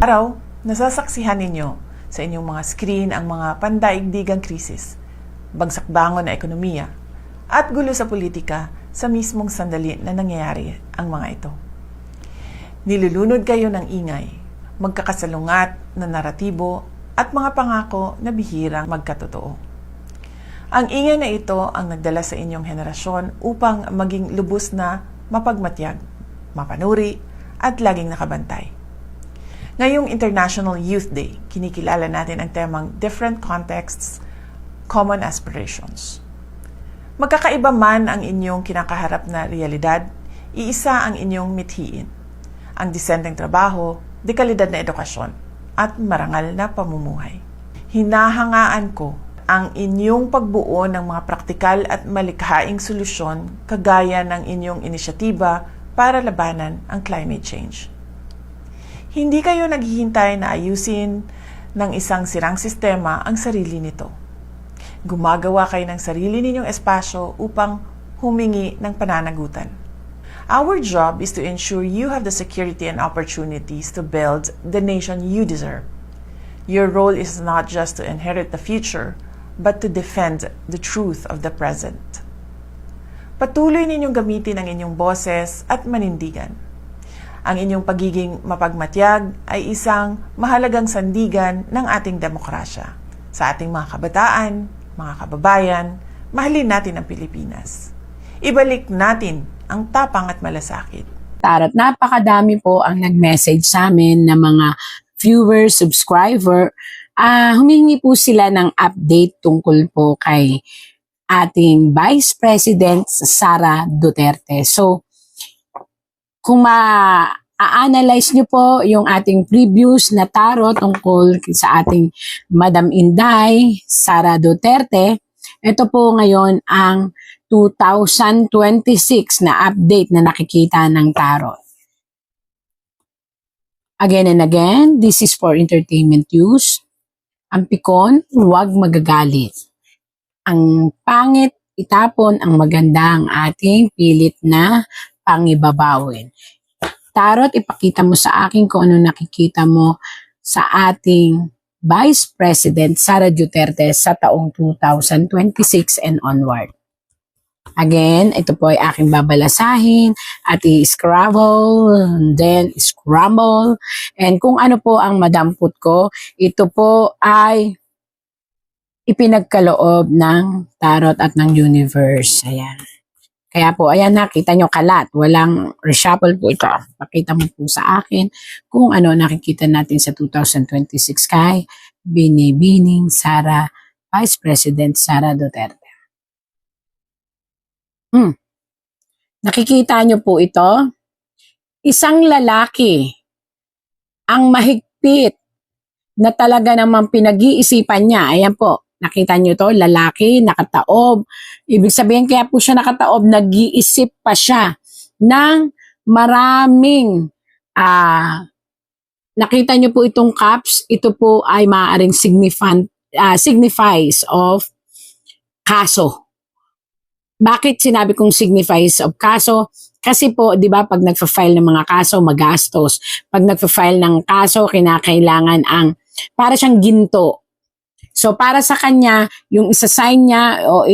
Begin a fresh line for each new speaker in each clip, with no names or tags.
Araw, nasasaksihan ninyo sa inyong mga screen ang mga pandaigdigang krisis, bagsak bangon na ekonomiya, at gulo sa politika sa mismong sandali na nangyayari ang mga ito. Nilulunod kayo ng ingay, magkakasalungat na naratibo at mga pangako na bihirang magkatotoo. Ang ingay na ito ang nagdala sa inyong henerasyon upang maging lubos na mapagmatyag, mapanuri, at laging nakabantay. Ngayong International Youth Day, kinikilala natin ang temang Different Contexts, Common Aspirations. Magkakaiba man ang inyong kinakaharap na realidad, iisa ang inyong mithiin. Ang disenteng trabaho, dekalidad na edukasyon, at marangal na pamumuhay. Hinahangaan ko ang inyong pagbuo ng mga praktikal at malikhaing solusyon kagaya ng inyong inisyatiba para labanan ang climate change. Hindi kayo naghihintay na ayusin ng isang sirang sistema ang sarili nito. Gumagawa kayo ng sarili ninyong espasyo upang humingi ng pananagutan. Our job is to ensure you have the security and opportunities to build the nation you deserve. Your role is not just to inherit the future, but to defend the truth of the present. Patuloy ninyong gamitin ang inyong boses at manindigan. Ang inyong pagiging mapagmatyag ay isang mahalagang sandigan ng ating demokrasya. Sa ating mga kabataan, mga kababayan, mahalin natin ang Pilipinas. Ibalik natin ang tapang at malasakit.
Tarot, napakadami po ang nag-message sa amin na mga viewers, subscriber. Humingi po sila ng update tungkol po kay ating Vice President Sara Duterte. So, kung ma-analyze nyo po yung ating previous na tarot tungkol sa ating Madam Inday, Sara Duterte, ito po ngayon ang 2026 na update na nakikita ng tarot. Again and again, this is for entertainment use. Ang pikon, huwag magagalit. Ang pangit, itapon. Ang maganda, ang ating pilit na pangibabawin. Tarot, ipakita mo sa akin kung ano nakikita mo sa ating Vice President Sara Duterte sa taong 2026 and onward. Again, ito po ay aking babalasahin at i-scrabble, then scramble. And kung ano po ang madampot ko, ito po ay ipinagkaloob ng tarot at ng universe. Ayan. Kaya po, ayan, nakita nyo kalat. Walang reshuffle po ito. Pakita mo po sa akin kung ano nakikita natin sa 2026 kay Binibining Sara, Vice President Sara Duterte. Nakikita nyo po ito? Isang lalaki ang mahigpit na talaga namang pinag-iisipan niya. Ayan po, nakita nyo to, lalaki, nakataob. Ibig sabihin kaya po siya nakataob, nag-iisip pa siya ng maraming, nakita nyo po itong cups, ito po ay maaaring signifies of kaso. Bakit sinabi kong signifies of kaso? Kasi po, di ba, pag nagfa-file ng mga kaso, magastos. Pag nagfa-file ng kaso, kinakailangan ang, para siyang ginto. So, para sa kanya, yung isa-sign niya o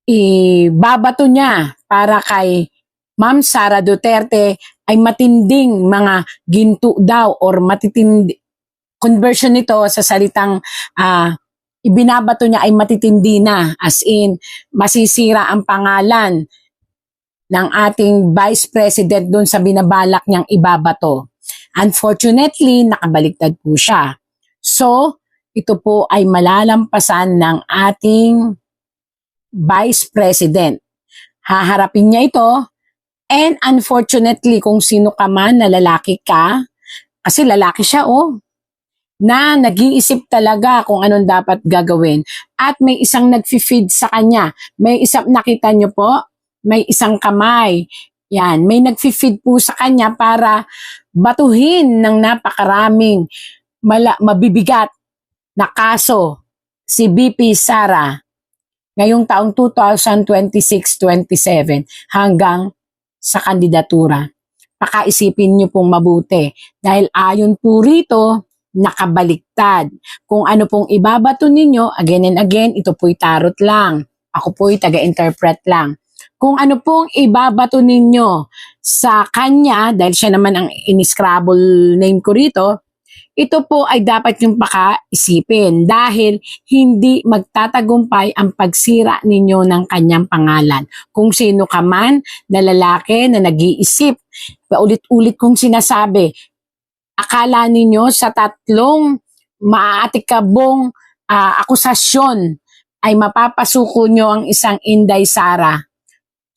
ibabato niya para kay Ma'am Sara Duterte ay matinding mga ginto daw or matitindi. Conversion nito sa salitang ibinabato niya ay matitindi na, as in, masisira ang pangalan ng ating Vice President doon sa binabalak niyang ibabato. Unfortunately, nakabaliktad po siya. So, ito po ay malalampasan ng ating Vice President. Haharapin niya ito, and unfortunately, kung sino ka man na lalaki ka, kasi lalaki siya, na nag-iisip talaga kung anong dapat gagawin. At may isang nag-feed sa kanya. May isang, nakita nyo po, may isang kamay. Yan, may nag-feed po sa kanya para batuhin ng napakaraming mabibigat na kaso si VP Sara ngayong taong 2026-27 hanggang sa kandidatura. pakaisipin niyo pong mabuti. Dahil ayon po rito, nakabaliktad. Kung ano pong ibabato ninyo, again and again, ito po'y tarot lang. Ako po'y taga-interpret lang. Kung ano pong ibabato ninyo sa kanya, dahil siya naman ang in-scrabble name ko rito, ito po ay dapat yung pakaisipin dahil hindi magtatagumpay ang pagsira ninyo ng kanyang pangalan. Kung sino ka man na lalaki na nag-iisip, paulit-ulit kong sinasabi, akala ninyo sa tatlong maaatikabong akusasyon ay mapapasuko nyo ang isang Inday Sara.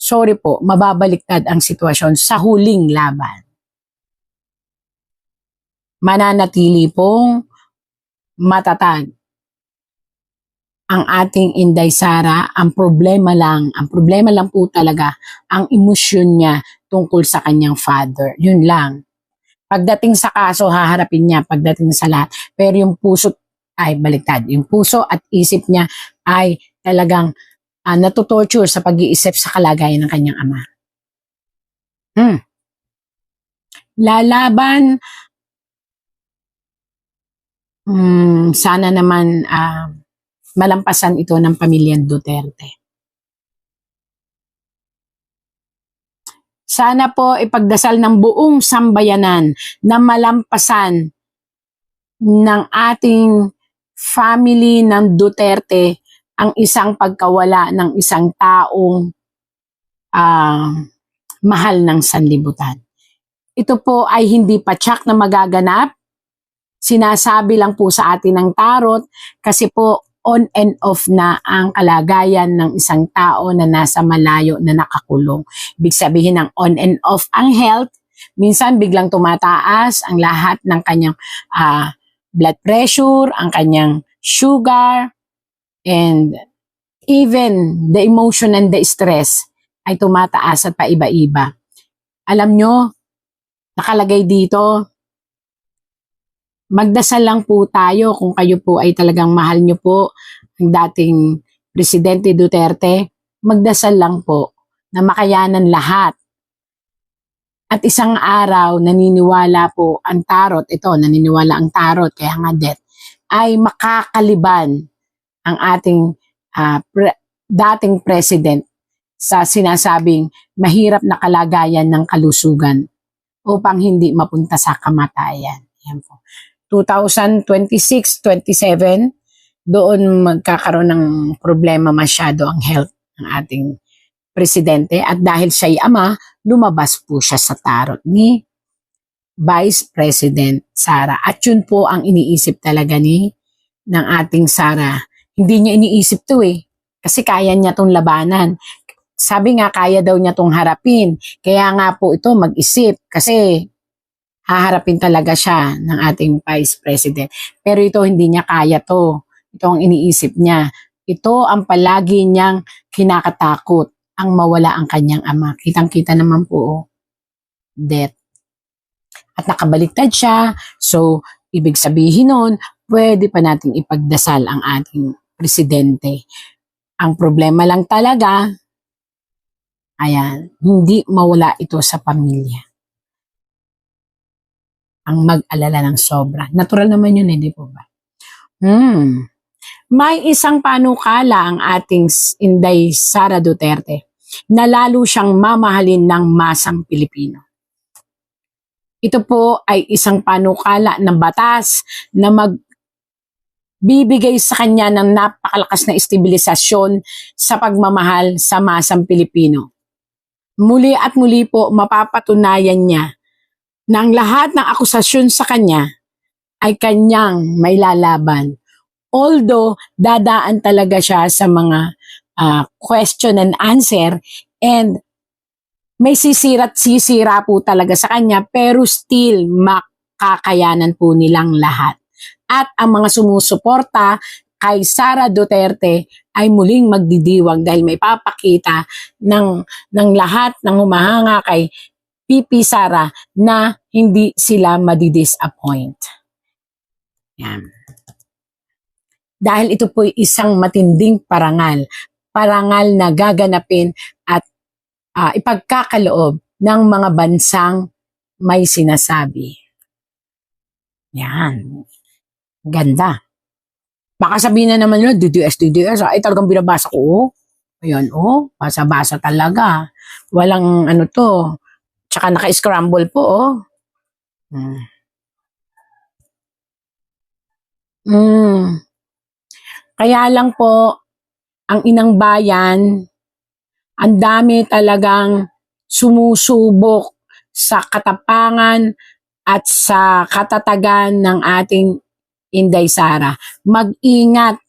Sorry po, mababaliktad ang sitwasyon sa huling laban. Mananatili pong matatag ang ating Inday Sara. Ang problema lang po talaga ang emosyon niya tungkol sa kanyang father. Yun lang. Pagdating sa kaso, haharapin niya pagdating sa lahat. Pero yung puso ay baliktad. Yung puso at isip niya ay talagang natutorture sa pag-iisip sa kalagayan ng kanyang ama. Lalaban. Sana naman malampasan ito ng pamilyang Duterte. Sana po ipagdasal ng buong sambayanan na malampasan ng ating family ng Duterte ang isang pagkawala ng isang taong mahal ng sanlibutan. Ito po ay hindi pa tiyak na magaganap. Sinasabi lang po sa atin ng tarot kasi po on and off na ang kalagayan ng isang tao na nasa malayo na nakakulong. Ibig sabihin ng on and off ang health, minsan biglang tumataas ang lahat ng kanyang blood pressure, ang kanyang sugar, and even the emotion and the stress ay tumataas at paiba-iba. Alam nyo, nakalagay dito, magdasal lang po tayo kung kayo po ay talagang mahal nyo po ang dating Presidente Duterte. Magdasal lang po na makayanan lahat. At isang araw, naniniwala po ang tarot, naniniwala ang tarot, kaya nga death, ay makakaliban ang ating dating president sa sinasabing mahirap na kalagayan ng kalusugan upang hindi mapunta sa kamatayan. Yan po. 2026-27, doon magkakaroon ng problema masyado ang health ng ating presidente at dahil siya'y ama, lumabas po siya sa tarot ni Vice President Sara. At yun po ang iniisip talaga ng ating Sara. Hindi niya iniisip to kasi kaya niya tong labanan. Sabi nga kaya daw niya tong harapin. Kaya nga po ito mag-isip kasi haharapin talaga siya ng ating Vice President. Pero ito hindi niya kaya to. Ito ang iniisip niya. Ito ang palagi niyang kinakatakot, ang mawala ang kanyang ama. Kitang-kita naman po, death. At nakabaliktad siya. So, ibig sabihin nun, pwede pa nating ipagdasal ang ating presidente. Ang problema lang talaga, hindi mawala ito sa pamilya. Ang mag-alala ng sobra. Natural naman yun, hindi po ba? May isang panukala ang ating Inday Sara Duterte na lalo siyang mamahalin ng masang Pilipino. Ito po ay isang panukala ng batas na magbibigay sa kanya ng napakalakas na estabilisasyon sa pagmamahal sa masang Pilipino. Muli at muli po mapapatunayan niya na ang lahat ng akusasyon sa kanya ay kanyang may lalaban. Although, dadaan talaga siya sa mga question and answer and may sisira't sisira po talaga sa kanya pero still makakayanan po nilang lahat. At ang mga sumusuporta kay Sara Duterte ay muling magdidiwang dahil may papakita ng lahat ng humahanga kay PP Sara na hindi sila madidisappoint. Yan. Dahil ito po isang matinding parangal na gaganapin at ipagkakaloob ng mga bansang may sinasabi. Yan. Ganda. Baka sabihin na naman nila, DDS. Ay, talagang binabasa ko. Oh. Ayan, basa-basa talaga. Walang ano to. Tsaka naka-scramble po, oh. Kaya lang po, ang inang bayan, ang dami talagang sumusubok sa katapangan at sa katatagan ng ating Inday Sara. Mag-ingat.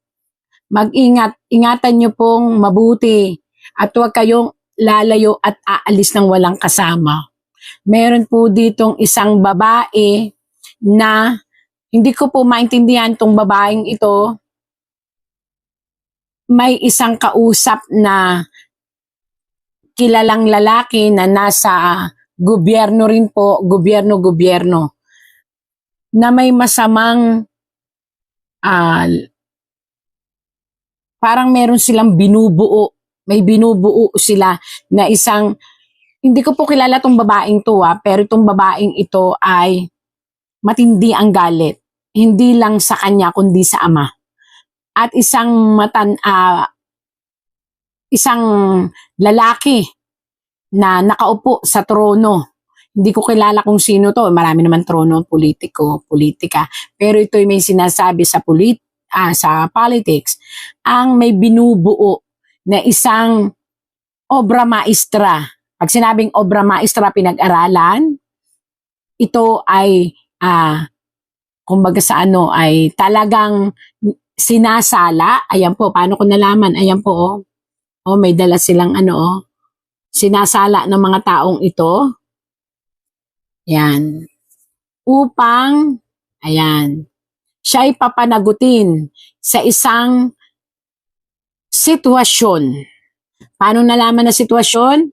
Ingatan nyo pong mabuti at huwag kayong lalayo at aalis ng walang kasama. Meron po ditong isang babae na hindi ko po maintindihan tong babaeng ito. May isang kausap na kilalang lalaki na nasa gobyerno rin po, gobyerno, na may masamang parang meron silang binubuo. May binubuo sila na isang, hindi ko po kilala tong babaeng to pero itong babaeng ito ay matindi ang galit. Hindi lang sa kanya kundi sa ama. At isang lalaki na nakaupo sa trono. Hindi ko kilala kung sino to. Marami naman trono, politika. Pero ito'y may sinasabi sa politics, ang may binubuo na isang obra maestra. Pag sinabing obra maestra, pinag-aralan, ito ay kumbaga sa ay talagang sinasala. Ayan po, paano ko nalaman? Ayan po, may dala silang sinasala ng mga taong ito. Yan. Upang, siya ay papanagutin sa isang sitwasyon. Paano nalaman na sitwasyon?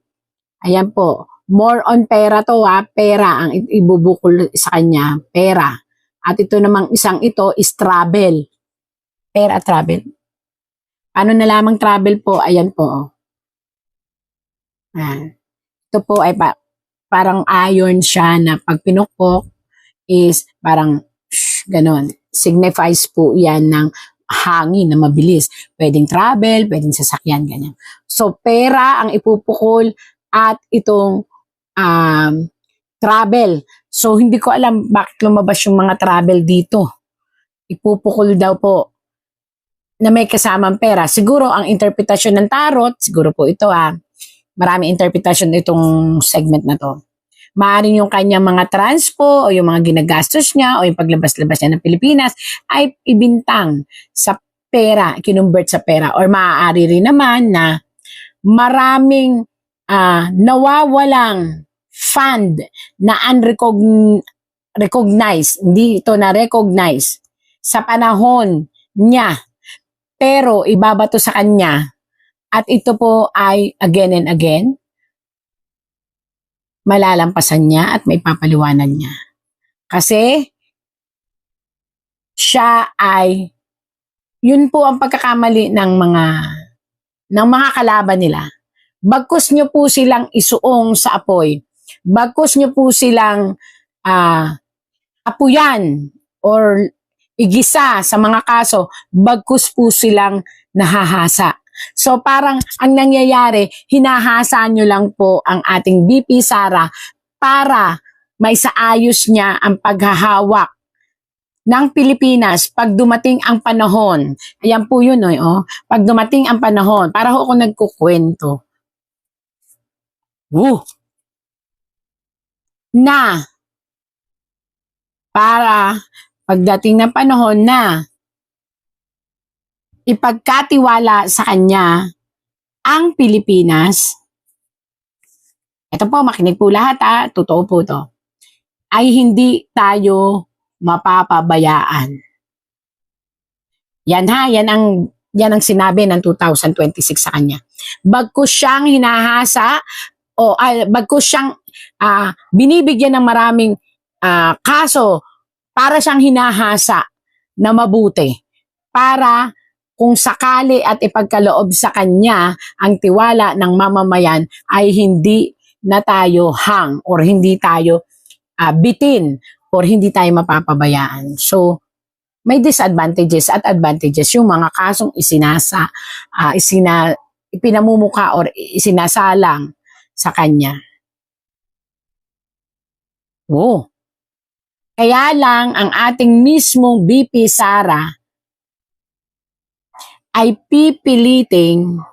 Ayan po. More on pera to Pera ang ibubukol sa kanya. Pera. At ito namang isang ito is travel. Pera at travel. Paano nalamang travel po? Ayan po. Ito po ay parang iron siya na pag pinukpok is parang ganon. Signifies po yan ng hangin na mabilis. Pwedeng travel, pwedeng sasakyan, ganyan. So, pera ang ipupukol at itong travel. So, hindi ko alam bakit lumabas yung mga travel dito. Ipupukol daw po na may kasamang pera. Siguro ang interpretasyon ng tarot, siguro po ito maraming interpretasyon itong segment na to. Maaaring yung kanyang mga transpo o yung mga ginagastos niya o yung paglabas-labas niya ng Pilipinas ay ibintang sa pera, kinumbert sa pera. Or maaari rin naman na maraming nawawalang fund na unrecognized, hindi ito na-recognize sa panahon niya. Pero ibabato sa kanya at ito po ay again and again malalampasan niya at may papaliwanan niya. Kasi siya ay yun po ang pagkakamali ng mga kalaban nila. Bagkus nyo po silang isuong sa apoy. Bagkus nyo po silang apuyan or igisa sa mga kaso. Bagkus po silang nahahasa. So parang ang nangyayari, hinahasa nyo lang po ang ating VP Sara para may saayos niya ang paghahawak ng Pilipinas pag dumating ang panahon. Ayan po yun, pag dumating ang panahon, para ako nagkukwento. Na para pagdating ng panahon na ipagkatiwala sa kanya ang Pilipinas. Ito po, makinig po lahat totoo po to. Ay hindi tayo mapapabayaan. Yan ang sinabi ng 2026 sa kanya. Bagkus siyang hinahasa bagkus siyang binibigyan ng maraming kaso para siyang hinahasa na mabuti. Para kung sakali at ipagkaloob sa kanya ang tiwala ng mamamayan ay hindi na tayo hang or hindi tayo bitin or hindi tayo mapapabayaan. So, may disadvantages at advantages yung mga kasong ipinamumuka or isinasalang sa kanya. Oh. Kaya lang ang ating mismong BP Sara ay pipilitin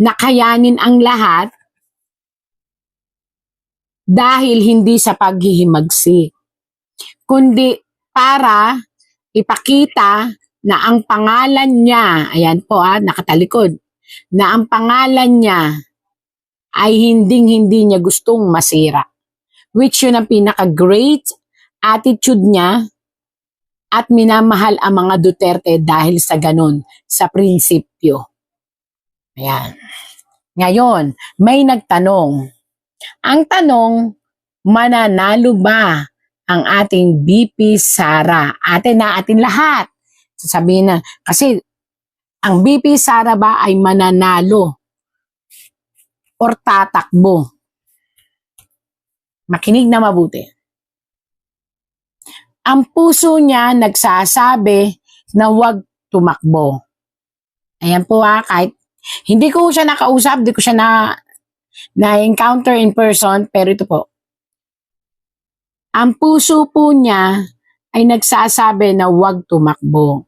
na kayanin ang lahat dahil hindi sa paghihimagsik, kundi para ipakita na ang pangalan niya, ayan po nakatalikod, na ang pangalan niya ay hindi niya gustong masira. Which yun ang pinaka-great attitude niya at minamahal ang mga Duterte dahil sa ganun, sa prinsipyo. Ayan. Ngayon, may nagtanong. Ang tanong, mananalo ba ang ating BP Sara? Atin lahat. Sasabihin na, kasi ang BP Sara ba ay mananalo or tatakbo? Makinig na mabuti. Ang puso niya nagsasabi na huwag tumakbo. Ayan po kahit hindi ko siya nakausap, hindi ko siya na-encounter in person, pero ito po. Ang puso po niya ay nagsasabi na huwag tumakbo.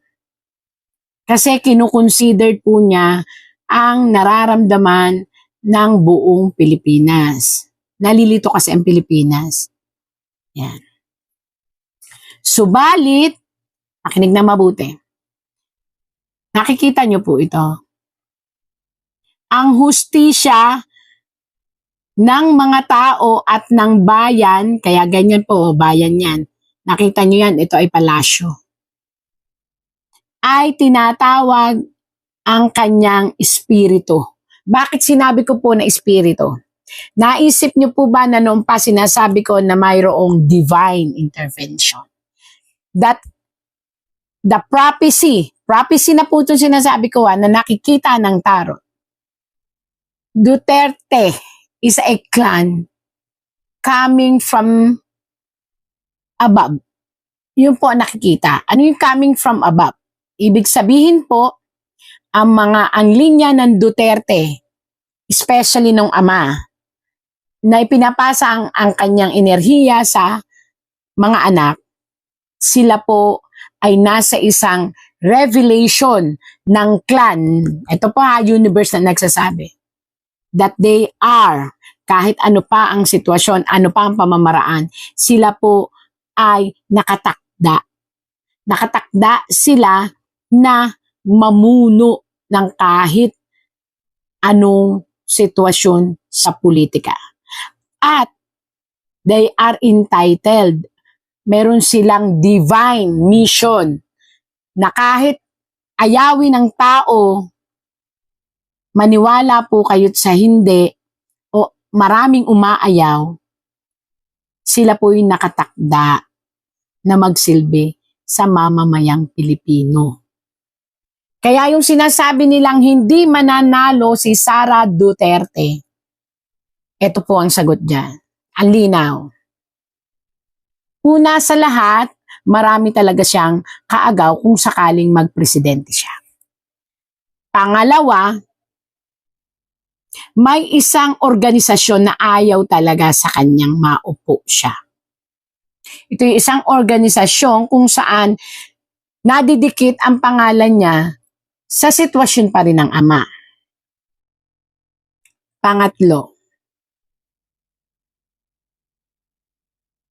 Kasi kinukonsider po niya ang nararamdaman ng buong Pilipinas. Nalilito kasi ang Pilipinas. Yan. Subalit, makinig na mabuti. Nakikita niyo po ito. Ang hustisya ng mga tao at ng bayan, kaya ganyan po, bayan yan. Nakita niyo yan, ito ay palasyo. Ay tinatawag ang kanyang espiritu. Bakit sinabi ko po na espiritu? Naisip niyo po ba na noon pa sinasabi ko na mayroong divine intervention? That the prophecy na po itong sinasabi ko na nakikita ng tarot. Duterte is a clan coming from above. Yun po ang nakikita. Ano yung coming from above? Ibig sabihin po, ang linya ng Duterte, especially nung ama, na ipinapasa ang kanyang enerhiya sa mga anak, sila po ay nasa isang revelation ng clan. Ito po universe na nagsasabi. That they are, kahit ano pa ang sitwasyon, ano pa ang pamamaraan, sila po ay nakatakda. Nakatakda sila na mamuno ng kahit anong sitwasyon sa politika. At they are entitled. Meron silang divine mission na kahit ayawin ng tao, maniwala po kayo't sa hindi, o maraming umaayaw, sila po yung nakatakda na magsilbi sa mamamayang Pilipino. Kaya yung sinasabi nilang hindi mananalo si Sara Duterte, ito po ang sagot dyan. Ang linaw. Una sa lahat, marami talaga siyang kaagaw kung sakaling magpresidente siya. Pangalawa, may isang organisasyon na ayaw talaga sa kanyang maupo siya. Ito yung isang organisasyon kung saan nadidikit ang pangalan niya sa sitwasyon pa rin ng ama. Pangatlo,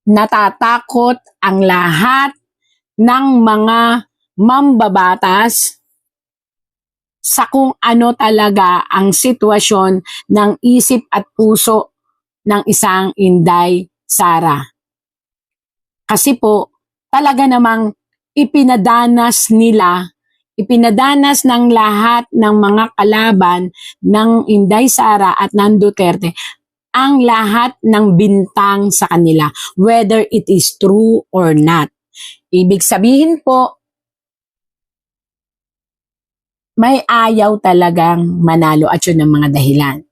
natatakot ang lahat ng mga mambabatas sa kung ano talaga ang sitwasyon ng isip at puso ng isang Inday Sara. Kasi po, talaga namang ipinadanas ng lahat ng mga kalaban ng Inday Sara at ng Duterte ang lahat ng bintang sa kanila, whether it is true or not. Ibig sabihin po, may ayaw talagang manalo at yun ang mga dahilan.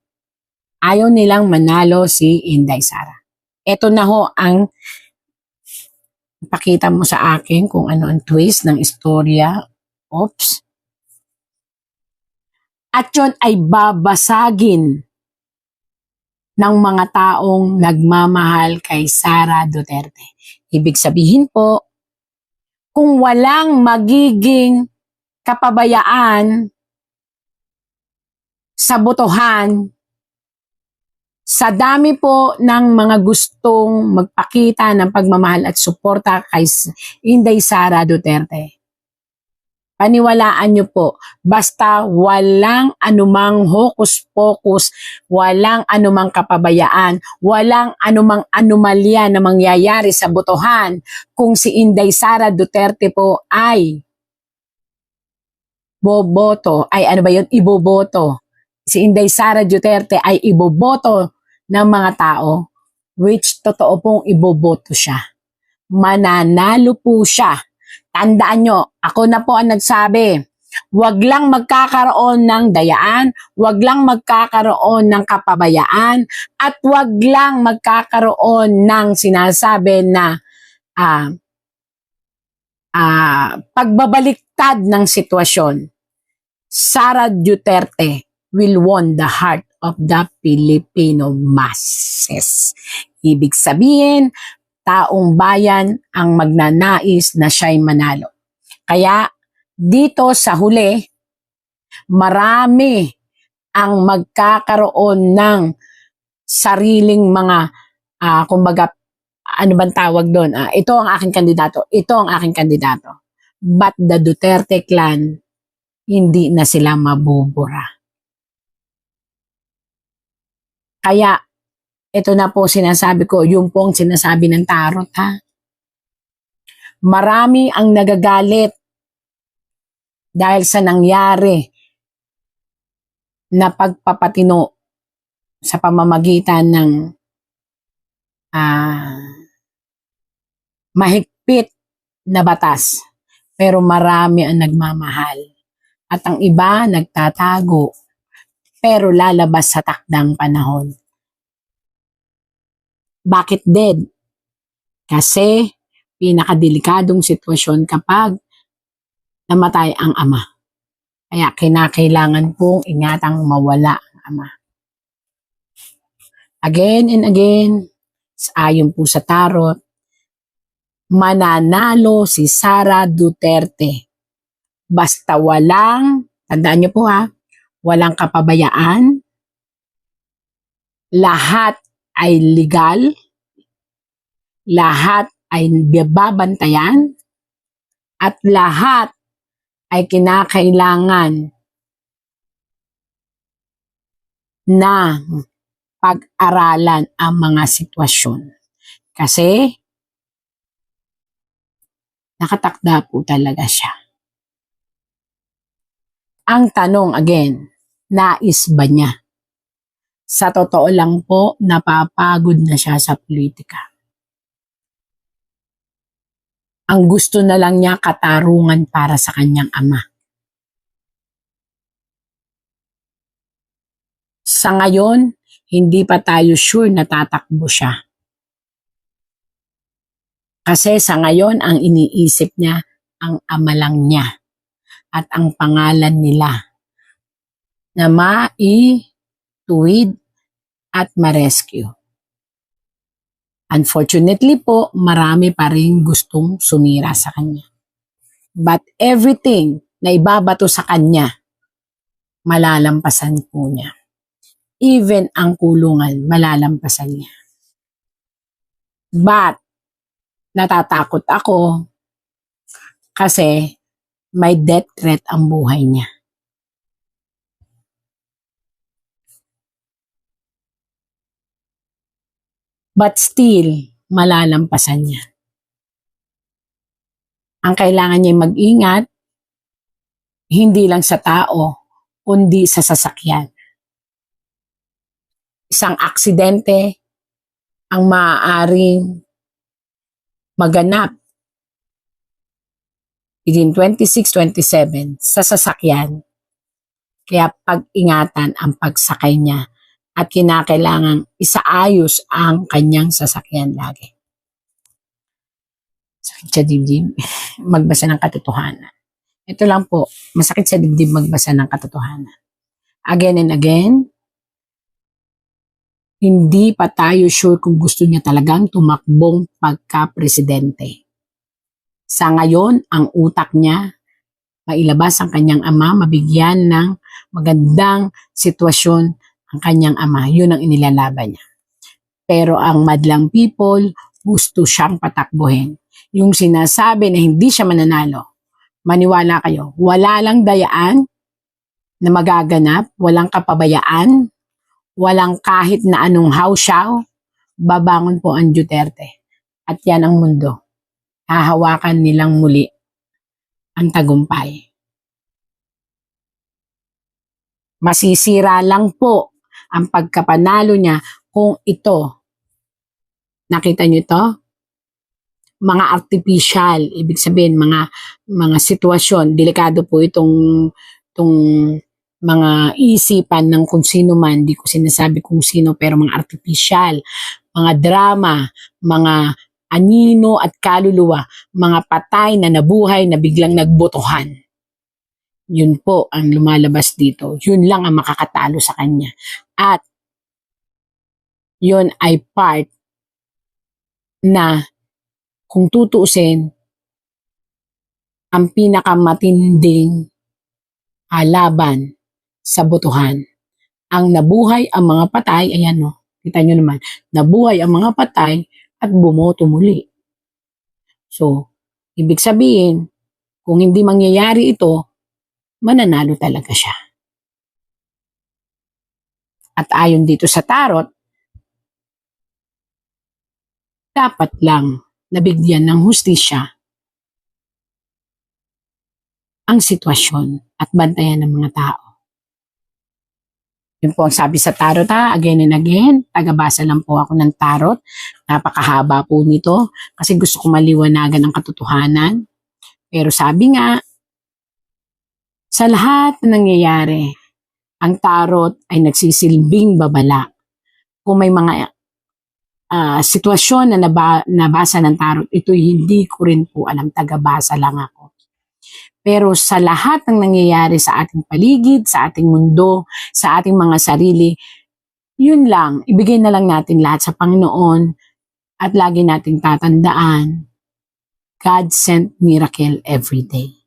Ayaw nilang manalo si Inday Sara. Ito na ho ang pakita mo sa akin kung ano ang twist ng istorya. Oops. At yun ay babasagin ng mga taong nagmamahal kay Sara Duterte. Ibig sabihin po, kung walang magiging kapabayaan sa botohan, sa dami po ng mga gustong magpakita ng pagmamahal at suporta kay Inday Sara Duterte, paniwalaan nyo po, basta walang anumang hokus-pokus, walang anumang kapabayaan, walang anumang anomalya na mangyayari sa botohan, kung si Inday Sara Duterte po ay boboto, ay ano ba yun, iboboto. Si Inday Sara Duterte ay iboboto ng mga tao, which totoo pong iboboto siya. Mananalo po siya. Tandaan nyo, ako na po ang nagsabi, wag lang magkakaroon ng dayaan, wag lang magkakaroon ng kapabayaan, at wag lang magkakaroon ng sinasabi na pagbabaliktad ng sitwasyon. Sara Duterte will won the heart of the Filipino masses. Ibig sabihin, taong bayan ang magnanais na siya'y manalo. Kaya dito sa huli, marami ang magkakaroon ng sariling mga, kumbaga, ano bang tawag doon? Ito ang aking kandidato, ito ang aking kandidato. But the Duterte clan, hindi na sila mabubura. Kaya, ito na po sinasabi ko, yung pong sinasabi ng tarot, ha? Marami ang nagagalit dahil sa nangyari na pagpapatino sa pamamagitan ng mahigpit na batas. Pero marami ang nagmamahal. At ang iba nagtatago, pero lalabas sa takdang panahon. Bakit dead? Kasi pinakadelikadong sitwasyon kapag namatay ang ama. Kaya kinakailangan pong ingatang mawala ang ama. Again and again, ayon po sa tarot, mananalo si Sara Duterte. Basta walang, tandaan niyo po ha, walang kapabayaan, lahat ay legal, lahat ay babantayan, at lahat ay kinakailangan na pag-aralan ang mga sitwasyon. Kasi nakatakda po talaga siya. Ang tanong again, nais ba niya? Sa totoo lang po, napapagod na siya sa politika. Ang gusto na lang niya katarungan para sa kanyang ama. Sa ngayon, hindi pa tayo sure na tatakbo siya. Kasi sa ngayon, ang iniisip niya, ang ama lang niya at ang pangalan nila na tuwid at ma-rescue. Unfortunately po, marami pa rin gustong sumira sa kanya. But everything na ibabato sa kanya, malalampasan po niya. Even ang kulungan, malalampasan niya. But, natatakot ako kasi may death threat ang buhay niya. But still, malalampasan niya. Ang kailangan niya mag-ingat, hindi lang sa tao, kundi sa sasakyan. Isang aksidente ang maaaring maganap within 26-27 sa sasakyan. Kaya pag-ingatan ang pagsakay niya at kinakailangang isaayos ang kanyang sasakyan lagi. Sakit sa dibdib, magbasa ng katotohanan. Ito lang po, masakit sa dibdib magbasa ng katotohanan. Again and again, hindi pa tayo sure kung gusto niya talagang tumakbong pagka-presidente. Sa ngayon, ang utak niya, mailabas ang kanyang ama, mabigyan ng magandang sitwasyon ang kanyang ama. Yun ang inilalaban niya. Pero ang madlang people, gusto siyang patakbuhin. Yung sinasabi na hindi siya mananalo, maniwala kayo, wala lang dayaan na magaganap, walang kapabayaan, walang kahit na anong hawsyaw, babangon po ang Duterte. At yan ang mundo. Hahawakan nilang muli ang tagumpay. Masisira lang po ang pagkapanalo niya kung ito, nakita niyo ito? Mga artificial, ibig sabihin mga sitwasyon, delikado po itong mga isipan ng kung sino man, di ko sinasabi kung sino, pero mga artificial, mga drama, mga anino at kaluluwa, mga patay na nabuhay na biglang nagbotohan. Yun po ang lumalabas dito. Yun lang ang makakatalo sa kanya. At yun ay part na kung tutuusin, ang pinakamatinding laban sa botohan. Ang nabuhay ang mga patay, ayan o, kita nyo naman, nabuhay ang mga patay at bumoto muli. So, ibig sabihin, kung hindi mangyayari ito, mananalo talaga siya. At ayon dito sa tarot, dapat lang nabigyan ng hustisya ang sitwasyon at bantayan ng mga tao. Yun po ang sabi sa tarot again and again. Tagabasa lang po ako ng tarot. Napakahaba po nito kasi gusto ko maliwanagan ang katotohanan. Pero sabi nga, sa lahat na nangyayari, ang tarot ay nagsisilbing babala. Kung may mga sitwasyon na nabasa ng tarot, ito'y hindi ko rin po alam, tagabasa lang ako. Pero sa lahat ng nangyayari sa ating paligid, sa ating mundo, sa ating mga sarili, yun lang, ibigay na lang natin lahat sa Panginoon at lagi nating tatandaan, God sent miracle every day.